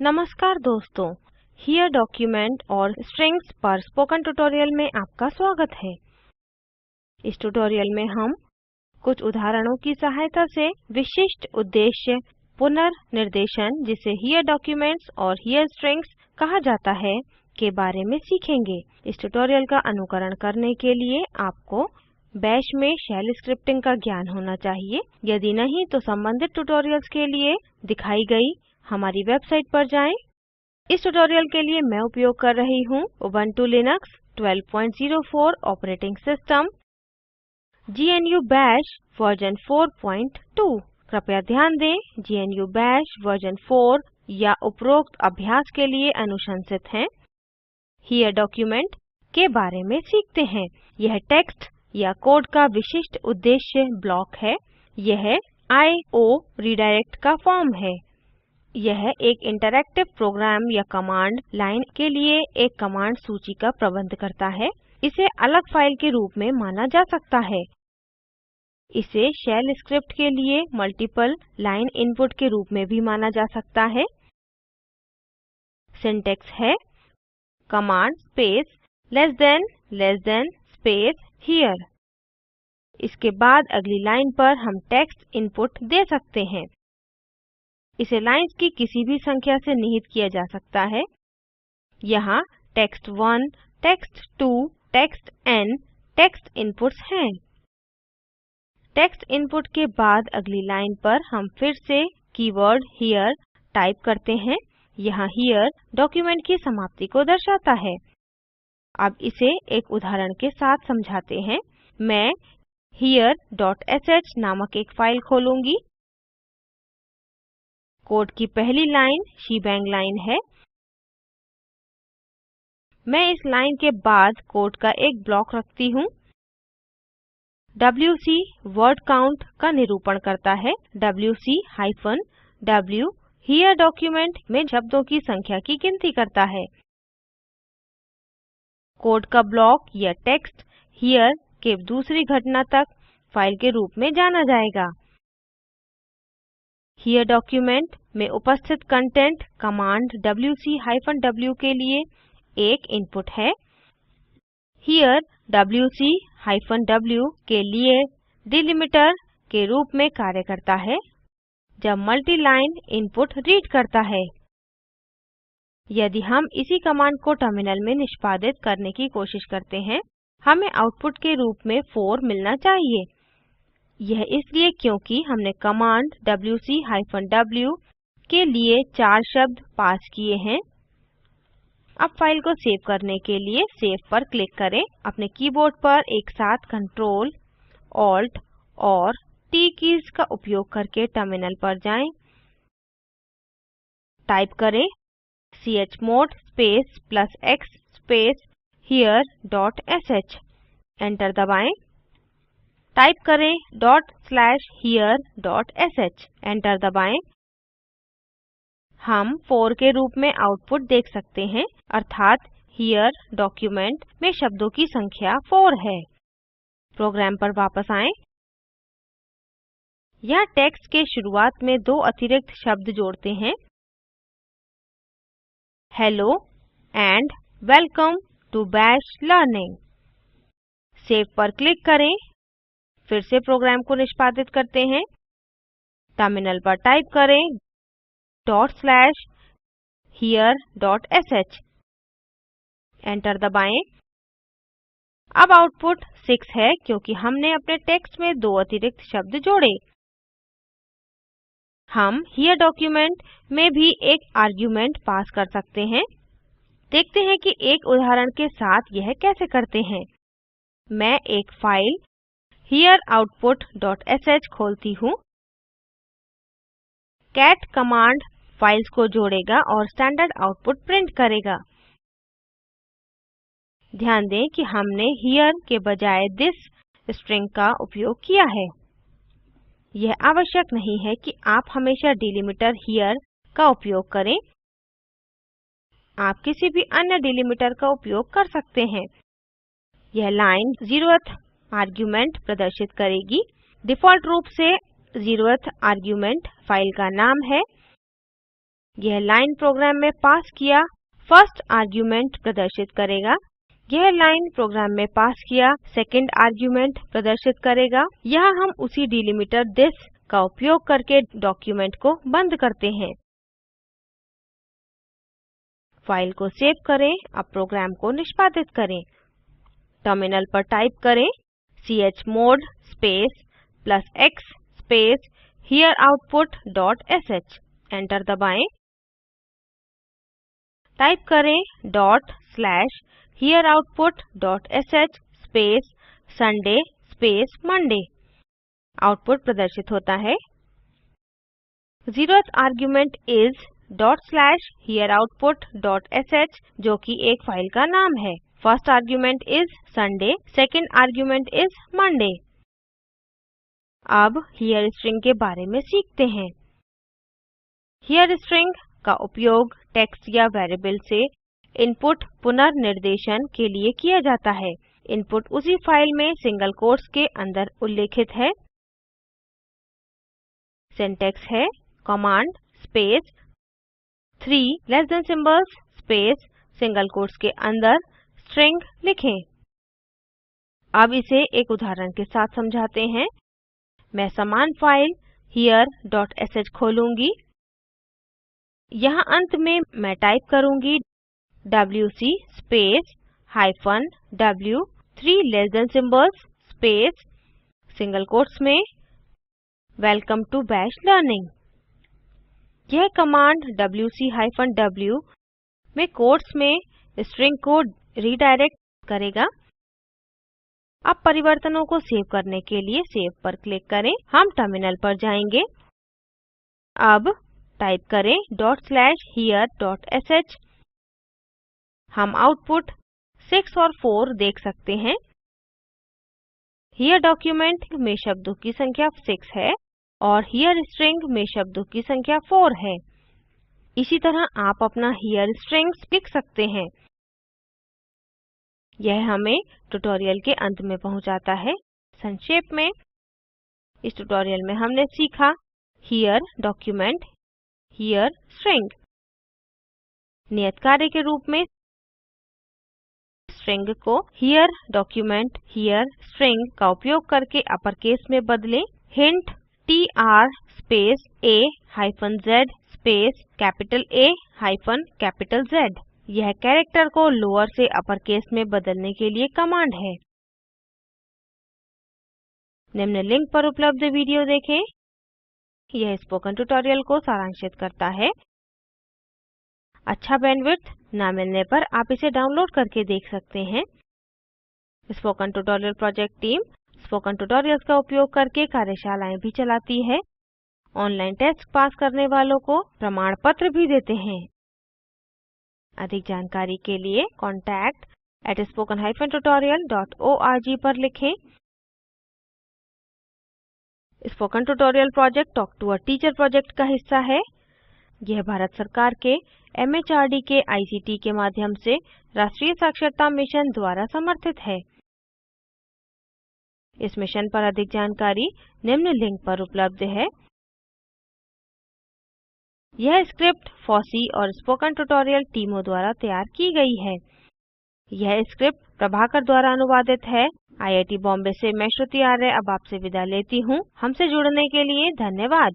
नमस्कार दोस्तों, here document और स्ट्रिंग्स पर स्पोकन ट्यूटोरियल में आपका स्वागत है। इस ट्यूटोरियल में हम कुछ उदाहरणों की सहायता से विशिष्ट उद्देश्य पुनर्निर्देशन जिसे हियर डॉक्यूमेंट्स और हियर स्ट्रिंग्स कहा जाता है के बारे में सीखेंगे। इस ट्यूटोरियल का अनुकरण करने के लिए आपको बैश में शेल स्क्रिप्टिंग का ज्ञान होना चाहिए। यदि नहीं तो संबंधित ट्यूटोरियल्स के लिए दिखाई गई हमारी वेबसाइट पर जाएं। इस ट्यूटोरियल के लिए मैं उपयोग कर रही हूँ Ubuntu Linux 1204 operating system, GNU Bash version 4.2। कृपया ध्यान दें GNU Bash वर्जन 4 या उपरोक्त अभ्यास के लिए अनुशंसित हैं। हियर डॉक्यूमेंट के बारे में सीखते हैं। यह टेक्स्ट या कोड का विशिष्ट उद्देश्य ब्लॉक है। यह IO रिडायरेक्ट का फॉर्म है। यह एक इंटरैक्टिव प्रोग्राम या कमांड लाइन के लिए एक कमांड सूची का प्रबंध करता है। इसे अलग फाइल के रूप में माना जा सकता है। इसे शेल स्क्रिप्ट के लिए मल्टीपल लाइन इनपुट के रूप में भी माना जा सकता है। सिंटैक्स है command space less than space here. इसके बाद अगली लाइन पर हम टेक्स्ट इनपुट दे सकते हैं। इसे लाइन्स की किसी भी संख्या से निहित किया जा सकता है। यहाँ text 1, text 2, text n text inputs हैं। टेक्स्ट इनपुट के बाद अगली लाइन पर हम फिर से कीवर्ड हियर टाइप करते हैं। यहाँ हियर डॉक्यूमेंट की समाप्ति को दर्शाता है। अब इसे एक उदाहरण के साथ समझाते हैं। मैं here.sh नामक एक फाइल खोलूंगी। कोड की पहली लाइन शीबैंग लाइन है। मैं इस लाइन के बाद कोड का एक ब्लॉक रखती हूँ। wc वर्ड काउंट का निरूपण करता है। wc-w हियर डॉक्यूमेंट में शब्दों की संख्या की गिनती करता है। कोड का ब्लॉक या टेक्स्ट हियर के दूसरी घटना तक फाइल के रूप में जाना जाएगा। हियर डॉक्यूमेंट में उपस्थित कंटेंट कमांड wc-w के लिए एक इनपुट है। हियर wc-w के लिए डिलिमीटर के रूप में कार्य करता है जब मल्टी लाइन इनपुट रीड करता है। यदि हम इसी कमांड को टर्मिनल में निष्पादित करने की कोशिश करते हैं, हमें आउटपुट के रूप में 4 मिलना चाहिए। यह इसलिए क्योंकि हमने कमांड wc-w के लिए 4 शब्द पास किए हैं। अब फाइल को सेव करने के लिए सेव पर क्लिक करें। अपने कीबोर्ड पर एक साथ Ctrl, Alt और T कीज़ का उपयोग करके टर्मिनल पर जाएं। टाइप करें chmod space +x space here.sh। Enter दबाएं। टाइप करें /here.sh। एंटर दबाएं। हम 4 के रूप में आउटपुट देख सकते हैं, अर्थात हियर डॉक्यूमेंट में शब्दों की संख्या 4 है। प्रोग्राम पर वापस आएं। यहाँ टेक्स्ट के शुरुआत में 2 अतिरिक्त शब्द जोड़ते हैं। Hello and welcome to bash learning. Save पर क्लिक करें। फिर से प्रोग्राम को निष्पादित करते हैं। टर्मिनल पर टाइप करें /here.sh। एंटर दबाएं। अब आउटपुट 6 है क्योंकि हमने अपने टेक्स्ट में 2 अतिरिक्त शब्द जोड़े। हम हियर डॉक्यूमेंट में भी एक आर्ग्यूमेंट पास कर सकते हैं। देखते हैं कि एक उदाहरण के साथ यह कैसे करते हैं। मैं एक फाइल hereoutput.sh खोलती हूँ। cat कमांड फाइल्स को जोड़ेगा और स्टैंडर्ड आउटपुट प्रिंट करेगा। ध्यान दें कि हमने here के बजाय this स्ट्रिंग का उपयोग किया है। यह आवश्यक नहीं है कि आप हमेशा डिलिमीटर here का उपयोग करें। आप किसी भी अन्य डिलिमीटर का उपयोग कर सकते हैं। यह लाइन 0th आर्ग्यूमेंट प्रदर्शित करेगी। डिफ़ॉल्ट रूप से 0th आर्ग्यूमेंट फाइल का नाम है। यह लाइन प्रोग्राम में पास किया फर्स्ट आर्ग्यूमेंट प्रदर्शित करेगा। यह लाइन प्रोग्राम में पास किया सेकंड आर्ग्यूमेंट प्रदर्शित करेगा। यहाँ हम उसी डिलिमीटर थिस का उपयोग करके डॉक्यूमेंट को बंद करते हैं। फाइल को सेव करें। अब प्रोग्राम को निष्पादित करें। टर्मिनल पर टाइप करें chmod space +x space hereoutput.sh। Enter दबाएं। टाइप करें ./hereoutput.sh space Sunday space Monday। Output प्रदर्शित होता है। 0th आर्ग्यूमेंट इस ./hereoutput.sh जो कि एक फाइल का नाम है। फर्स्ट आर्ग्यूमेंट इस Sunday, सेकंड आर्ग्यूमेंट इस Monday। अब here स्ट्रिंग के बारे में सीखते हैं। here स्ट्रिंग का उपयोग टेक्स्ट या वेरिएबल से इनपुट पुनर्निर्देशन के लिए किया जाता है। इनपुट उसी फाइल में सिंगल कोट्स के अंदर उल्लेखित है। सिंटैक्स है command space 3 less than symbols space single quotes के अंदर स्ट्रिंग लिखें। अब इसे एक उदाहरण के साथ समझाते हैं। मैं समान फाइल here.sh खोलूंगी। यहाँ अंत में मैं टाइप करूंगी wc space -w 3 less than symbols space single quotes में वेलकम टू बैश लर्निंग। यह कमांड wc-w में कोट्स में स्ट्रिंग को रीडायरेक्ट करेगा। अब परिवर्तनों को सेव करने के लिए सेव पर क्लिक करें। हम टर्मिनल पर जाएंगे। अब टाइप करें ./here.sh। हम आउटपुट 6 और 4 देख सकते हैं। here डॉक्यूमेंट में शब्दों की संख्या 6 है और here स्ट्रिंग में शब्दों की संख्या 4 है। इसी तरह आप अपना here स्ट्रिंग्स लिख सकते हैं। यह हमें ट्यूटोरियल के अंत में पहुंचाता है। संक्षेप में इस ट्यूटोरियल में हमने सीखा here डॉक्यूमेंट, here स्ट्रिंग। नियत कार्य के रूप में स्ट्रिंग को here डॉक्यूमेंट, here स्ट्रिंग का उपयोग करके अपर केस में बदलें। Hint tr space a hyphen z space capital A hyphen capital Z। यह कैरेक्टर को लोअर से अपर केस में बदलने के लिए कमांड है। निम्न लिंक पर उपलब्ध वीडियो देखें। यह स्पोकन ट्यूटोरियल को सारांशित करता है। अच्छा बैंडविड्थ ना मिलने पर आप इसे डाउनलोड करके देख सकते हैं। Spoken tutorial project team spoken tutorials का उपयोग करके कार्यशालाएं भी चलाती है। ऑनलाइन टेस्ट पास करने वालों को प्रमाण पत्र भी देते हैं। अधिक जानकारी के लिए contact@spoken-tutorial.org पर लिखें। Spoken tutorial project talk to a teacher project का हिस्सा है। यह भारत सरकार के MHRD के ICT के माध्यम से राष्ट्रीय साक्षरता मिशन द्वारा समर्थित है। इस मिशन पर अधिक जानकारी निम्न लिंक पर उपलब्ध है। यह स्क्रिप्ट फॉसी और स्पोकन ट्यूटोरियल टीमों द्वारा तैयार की गई है। यह स्क्रिप्ट प्रभाकर द्वारा अनुवादित है। IIT बॉम्बे से मैं श्रुति आर्य अब आपसे विदा लेती हूँ। हमसे जुड़ने के लिए धन्यवाद।